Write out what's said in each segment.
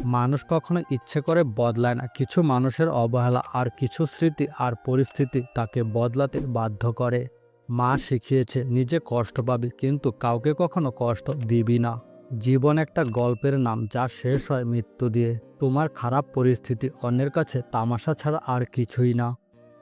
মানুষ কখনো ইচ্ছে করে বদলায় না, কিছু মানুষের অবহেলা আর কিছু স্মৃতি আর পরিস্থিতি তাকে বদলাতে বাধ্য করে। মা শিখিয়েছে নিজে কষ্ট পাবি, কিন্তু কাউকে কখনো কষ্ট দিবি না। জীবন একটা গল্পের নাম যা শেষ হয় মৃত্যু দিয়ে। তোমার খারাপ পরিস্থিতি অন্যের কাছে তামাশা ছাড়া আর কিছুই না।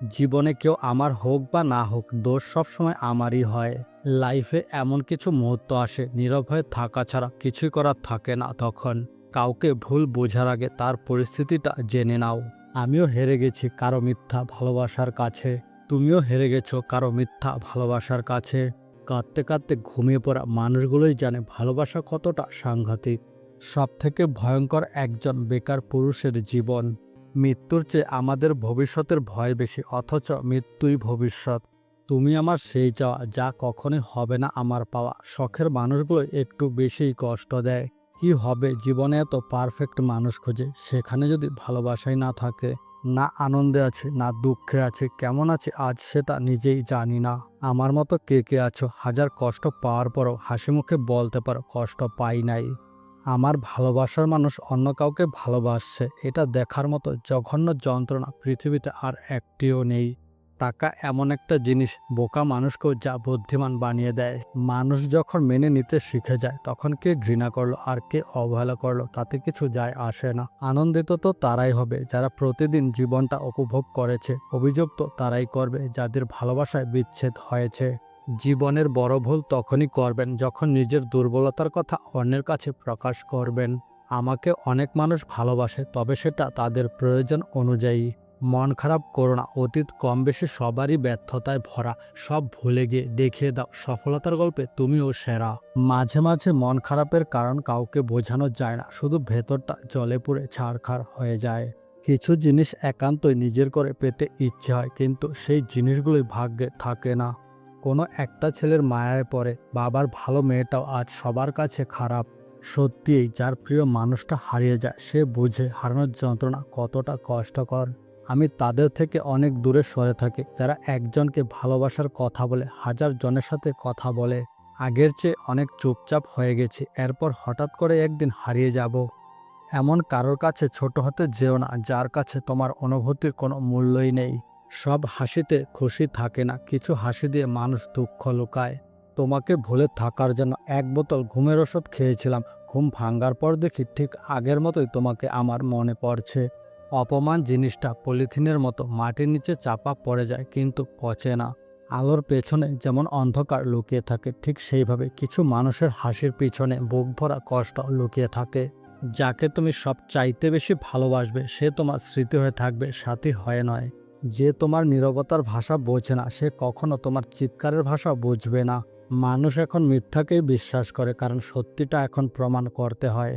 জীবনে কেউ আমার হোক বা না হোক, দোষ সবসময় আমারই হয়। লাইফে এমন কিছু মুহূর্ত আসে নীরব হয়ে থাকা ছাড়া কিছুই করার থাকে না। তখন কাউকে ভুল বোঝার আগে তার পরিস্থিতিটা জেনে নাও। আমিও হেরে গেছি কারো মিথ্যা ভালোবাসার কাছে। তুমিও হেরে গেছো কারো মিথ্যা ভালোবাসার কাছে। কাঁদতে কাঁদতে ঘুমিয়ে পড়া মানুষগুলোই জানে ভালোবাসা কতটা সাংঘাতিক। সবথেকে ভয়ঙ্কর একজন বেকার পুরুষের জীবন। মৃত্যুর চেয়ে আমাদের ভবিষ্যতের ভয় বেশি, অথচ মৃত্যুই ভবিষ্যৎ। তুমি আমার সেই চাওয়া যা কখনোই হবে না আমার পাওয়া। শখের মানুষগুলো একটু বেশিই কষ্ট দেয়। কি হবে জীবনে এত পারফেক্ট মানুষ খোঁজে, সেখানে যদি ভালোবাসাই না থাকে। না আনন্দে আছে না দুঃখে আছে, কেমন আছে আজ সেটা নিজেই জানি না। আমার মতো কে কে আছো হাজার কষ্ট পাওয়ার পরও হাসি মুখে বলতে পারো কষ্ট পাই নাই। আমার ভালোবাসার মানুষ অন্য কাউকে ভালোবাসছে, এটা দেখার মতো জঘন্য যন্ত্রণা পৃথিবীতে আর একটিও নেই। টাকা এমন একটা জিনিস বোকা মানুষকেও যা বুদ্ধিমান বানিয়ে দেয়। মানুষ যখন মেনে নিতে শিখে যায়, তখন কে ঘৃণা করলো আর কে অবহেলা করলো তাতে কিছু যায় আসে না। আনন্দিত তো তারাই হবে যারা প্রতিদিন জীবনটা উপভোগ করেছে। অভিযুক্ত তারাই করবে যাদের ভালোবাসায় বিচ্ছেদ হয়েছে। জীবনের বড় ভুল তখনই করবেন যখন নিজের দুর্বলতার কথা অন্যের কাছে প্রকাশ করবেন। আমাকে অনেক মানুষ ভালোবাসে, তবে সেটা তাদের প্রয়োজন অনুযায়ী। মন খারাপ করো না, অতীত কম বেশি সবারই ব্যর্থতায় ভরা। সব ভুলে গিয়ে দেখিয়ে দাও সফলতার গল্পে তুমিও সেরা। মাঝে মাঝে মন খারাপের কারণ কাউকে বোঝানো যায় না, শুধু ভেতরটা জ্বলে পুড়ে ছারখার হয়ে যায়। কিছু জিনিস একান্তই নিজের করে পেতে ইচ্ছে হয়, কিন্তু সেই জিনিসগুলোই ভাগ্যে থাকে না। কোনো একটা ছেলের মায়ায় পড়ে বাবার ভালো মেয়েটাও আজ সবার কাছে খারাপ। সত্যিই যার প্রিয় মানুষটা হারিয়ে যায় সে বুঝে হারানোর যন্ত্রণা কতটা কষ্টকর। আমি তাদের থেকে অনেক দূরে সরে থাকি যারা একজনকে ভালোবাসার কথা বলে হাজার জনের সাথে কথা বলে। আগের চেয়ে অনেক চুপচাপ হয়ে গেছি, এরপর হঠাৎ করে একদিন হারিয়ে যাব। এমন কারোর কাছে ছোট হতে যেও না যার কাছে তোমার অনুভূতির কোনো মূল্যই নেই। সব হাসিতে খুশি থাকে না, কিছু হাসি দিয়ে মানুষ দুঃখ লুকায়। তোমাকে ভুলে থাকার জন্য এক বোতল ঘুমের ওষুধ খেয়েছিলাম। ঘুম ভাঙ্গার পর দেখি ঠিক আগের মতোই তোমাকে আমার মনে পড়ছে। অপমান জিনিসটা পলিথিনের মতো মাটির নিচে চাপা পড়ে যায় কিন্তু পচে না। আলোর পেছনে যেমন অন্ধকার লুকিয়ে থাকে, ঠিক সেইভাবে কিছু মানুষের হাসির পিছনে বুক ভরা কষ্ট লুকিয়ে থাকে। যাকে তুমি সব চাইতে বেশি ভালোবাসবে সে তোমার স্মৃতি হয়ে থাকবে, সাথী হয়ে নয়। যে তোমার নীরবতার ভাষা বোঝে না সে কখনো তোমার চিৎকারের ভাষা বুঝবে না। মানুষ এখন মিথ্যাকেই বিশ্বাস করে, কারণ সত্যিটা এখন প্রমাণ করতে হয়।